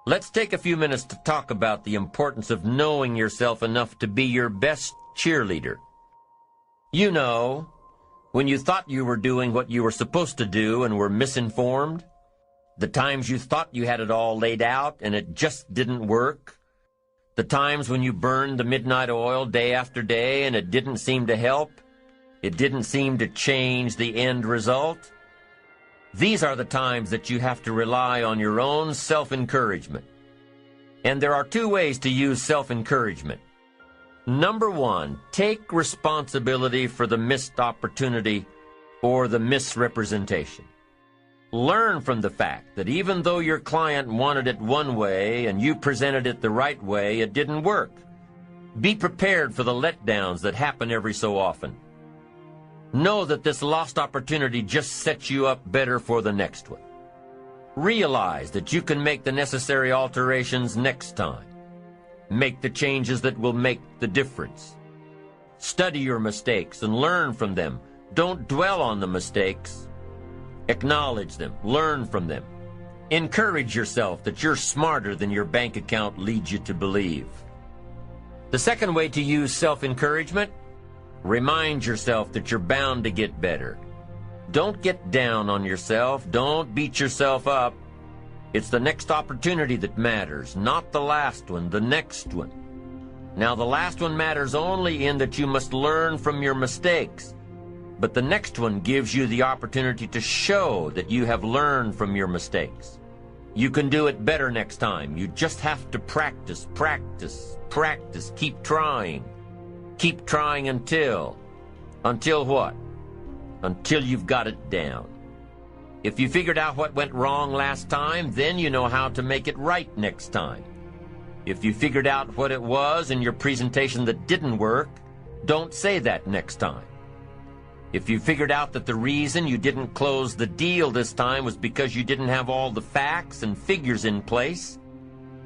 Let's take a few minutes to talk about the importance of knowing yourself enough to be your best cheerleader. You know, when you thought you were doing what you were supposed to do and were misinformed, the times you thought you had it all laid out and it just didn't work, the times when you burned the midnight oil day after day and it didn't seem to help, it didn't seem to change the end result. These are the times that you have to rely on your own self-encouragement. And there are two ways to use self-encouragement. Number one, take responsibility for the missed opportunity or the misrepresentation. Learn from the fact that even though your client wanted it one way and you presented it the right way, it didn't work. Be prepared for the letdowns that happen every so often. Know that this lost opportunity just sets you up better for the next one. Realize that you can make the necessary alterations next time. Make the changes that will make the difference. Study your mistakes and learn from them. Don't dwell on the mistakes. Acknowledge them. Learn from them. Encourage yourself that you're smarter than your bank account leads you to believe. The second way to use self-encouragement: remind yourself that you're bound to get better. Don't get down on yourself. Don't beat yourself up. It's the next opportunity that matters, not the last one, the next one. Now, the last one matters only in that you must learn from your mistakes. But the next one gives you the opportunity to show that you have learned from your mistakes. You can do it better next time. You just have to practice, practice, practice. Keep trying. Keep trying until what? Until you've got it down. If you figured out what went wrong last time, then you know how to make it right next time. If you figured out what it was in your presentation that didn't work, don't say that next time. If you figured out that the reason you didn't close the deal this time was because you didn't have all the facts and figures in place,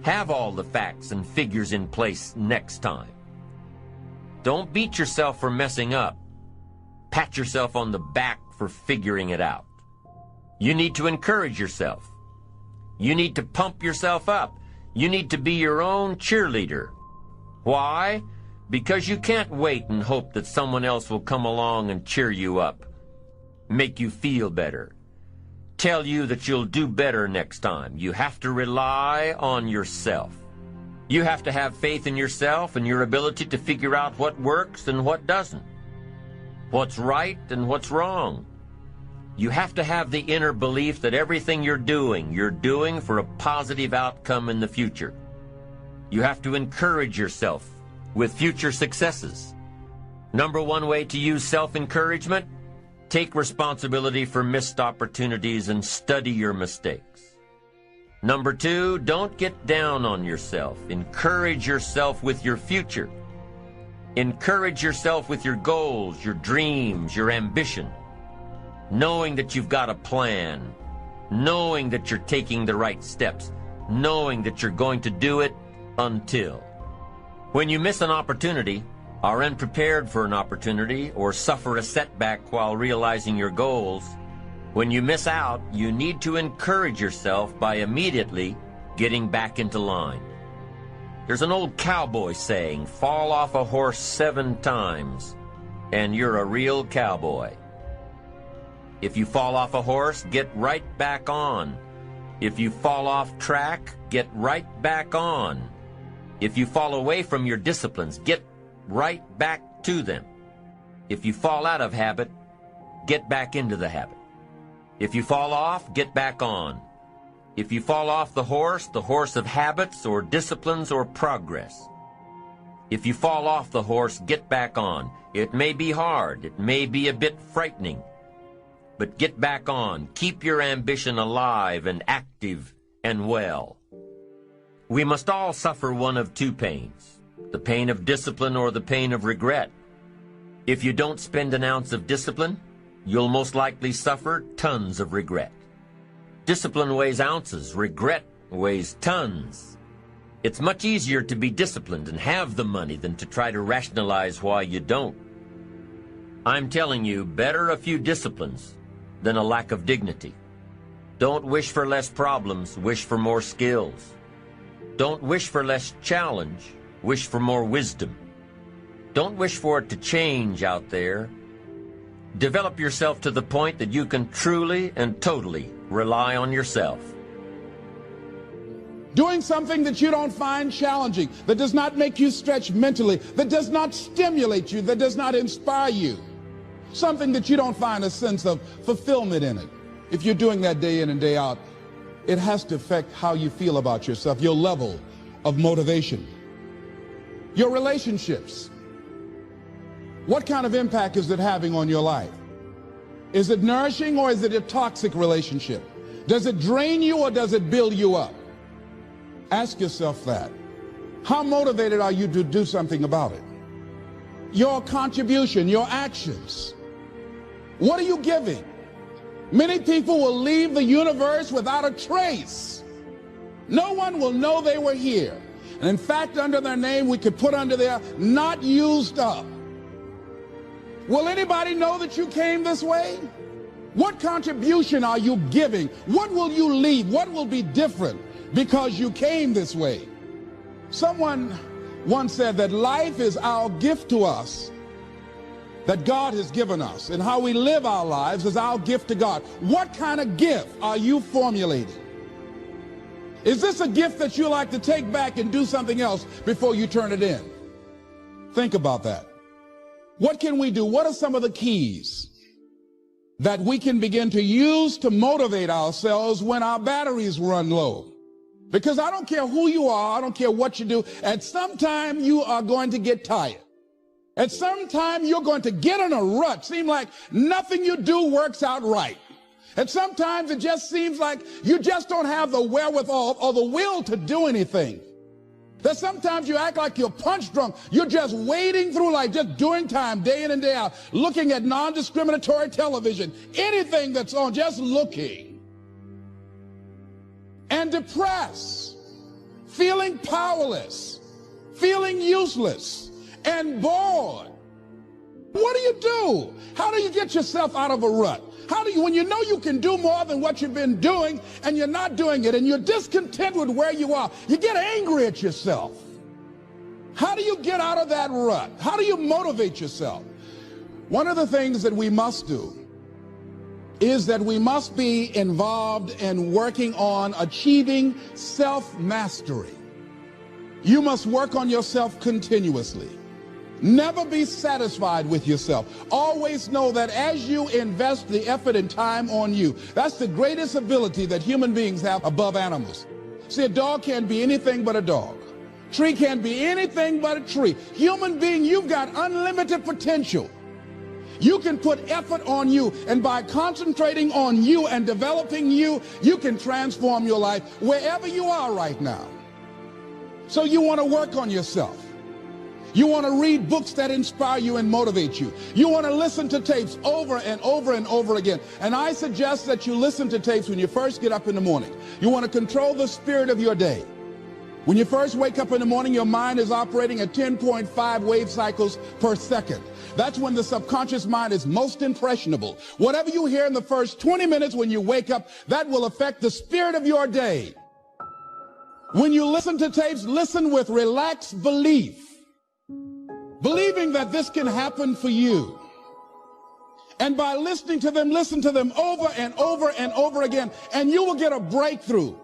have all the facts and figures in place next time. Don't beat yourself for messing up. Pat yourself on the back for figuring it out. You need to encourage yourself. You need to pump yourself up. You need to be your own cheerleader. Why? Because you can't wait and hope that someone else will come along and cheer you up, make you feel better, tell you that you'll do better next time. You have to rely on yourself. You have to have faith in yourself and your ability to figure out what works and what doesn't, what's right and what's wrong. You have to have the inner belief that everything you're doing for a positive outcome in the future. You have to encourage yourself with future successes. Number one way to use self-encouragement: take responsibility for missed opportunities and study your mistakes. Number two, don't get down on yourself. Encourage yourself with your future. Encourage yourself with your goals, your dreams, your ambition. Knowing that you've got a plan. Knowing that you're taking the right steps. Knowing that you're going to do it until. When you miss an opportunity, are unprepared for an opportunity, or suffer a setback while realizing your goals, when you miss out, you need to encourage yourself by immediately getting back into line. There's an old cowboy saying, fall off a horse 7 times, and you're a real cowboy. If you fall off a horse, get right back on. If you fall off track, get right back on. If you fall away from your disciplines, get right back to them. If you fall out of habit, get back into the habit. If you fall off, get back on. If you fall off the horse of habits or disciplines or progress. If you fall off the horse, get back on. It may be hard, it may be a bit frightening, but get back on. Keep your ambition alive and active and well. We must all suffer one of two pains, the pain of discipline or the pain of regret. If you don't spend an ounce of discipline, you'll most likely suffer tons of regret. Discipline weighs ounces, regret weighs tons. It's much easier to be disciplined and have the money than to try to rationalize why you don't. I'm telling you, better a few disciplines than a lack of dignity. Don't wish for less problems, wish for more skills. Don't wish for less challenge. Wish for more wisdom. Don't wish for it to change out there. Develop yourself to the point that you can truly and totally rely on yourself. Doing something that you don't find challenging, that does not make you stretch mentally, that does not stimulate you, that does not inspire you. Something that you don't find a sense of fulfillment in it. If you're doing that day in and day out, it has to affect how you feel about yourself, your level of motivation. Your relationships. What kind of impact is it having on your life? Is it nourishing or is it a toxic relationship? Does it drain you or does it build you up? Ask yourself that. How motivated are you to do something about it? Your contribution, your actions. What are you giving? Many people will leave the universe without a trace. No one will know they were here. And in fact, under their name, we could put under there, not used up. Will anybody know that you came this way? What contribution are you giving? What will you leave? What will be different because you came this way? Someone once said that life is our gift to us that God has given us, and how we live our lives is our gift to God. What kind of gift are you formulating? Is this a gift that you like to take back and do something else before you turn it in? Think about that. What can we do? What are some of the keys that we can begin to use to motivate ourselves when our batteries run low? Because I don't care who you are, I don't care what you do, at some time you are going to get tired. At some time you're going to get in a rut. Seem like nothing you do works out right. And sometimes it just seems like you just don't have the wherewithal or the will to do anything. That sometimes you act like you're punch drunk. You're just wading through life, just doing time day in and day out, looking at non-discriminatory television, anything that's on, just looking. And depressed, feeling powerless, feeling useless, and bored. What do you do? How do you get yourself out of a rut? How do you, when you know you can do more than what you've been doing and you're not doing it and you're discontent with where you are, you get angry at yourself. How do you get out of that rut? How do you motivate yourself? One of the things that we must do is that we must be involved in working on achieving self-mastery. You must work on yourself continuously. Never be satisfied with yourself. Always know that as you invest the effort and time on you, that's the greatest ability that human beings have above animals. See, a dog can't be anything but a dog. Tree can't be anything but a tree. Human being, you've got unlimited potential. You can put effort on you, and by concentrating on you and developing you, you can transform your life wherever you are right now. So you want to work on yourself. You want to read books that inspire you and motivate you. You want to listen to tapes over and over and over again. And I suggest that you listen to tapes when you first get up in the morning. You want to control the spirit of your day. When you first wake up in the morning, your mind is operating at 10.5 wave cycles per second. That's when the subconscious mind is most impressionable. Whatever you hear in the first 20 minutes when you wake up, that will affect the spirit of your day. When you listen to tapes, listen with relaxed belief. Believing that this can happen for you. And by listening to them, listen to them over and over and over again, and you will get a breakthrough.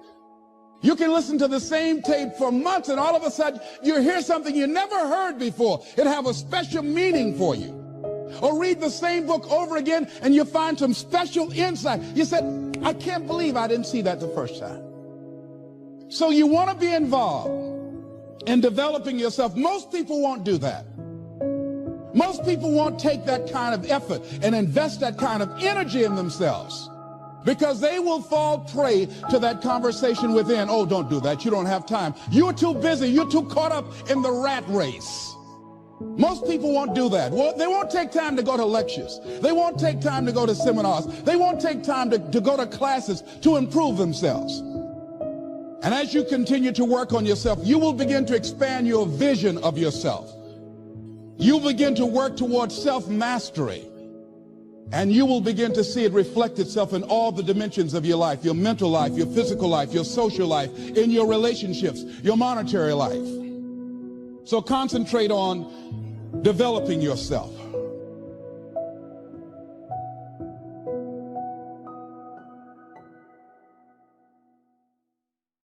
You can listen to the same tape for months, and all of a sudden you hear something you never heard before. It have a special meaning for you. Or read the same book over again, and you find some special insight. You said, I can't believe I didn't see that the first time. So you want to be involved in developing yourself. Most people won't do that. Most people won't take that kind of effort and invest that kind of energy in themselves because they will fall prey to that conversation within. Oh, don't do that. You don't have time. You're too busy. You're too caught up in the rat race. Most people won't do that. Well, they won't take time to go to lectures. They won't take time to go to seminars. They won't take time to go to classes to improve themselves. And as you continue to work on yourself, you will begin to expand your vision of yourself. You begin to work towards self-mastery. And you will begin to see it reflect itself in all the dimensions of your life, your mental life, your physical life, your social life, in your relationships, your monetary life. So concentrate on developing yourself.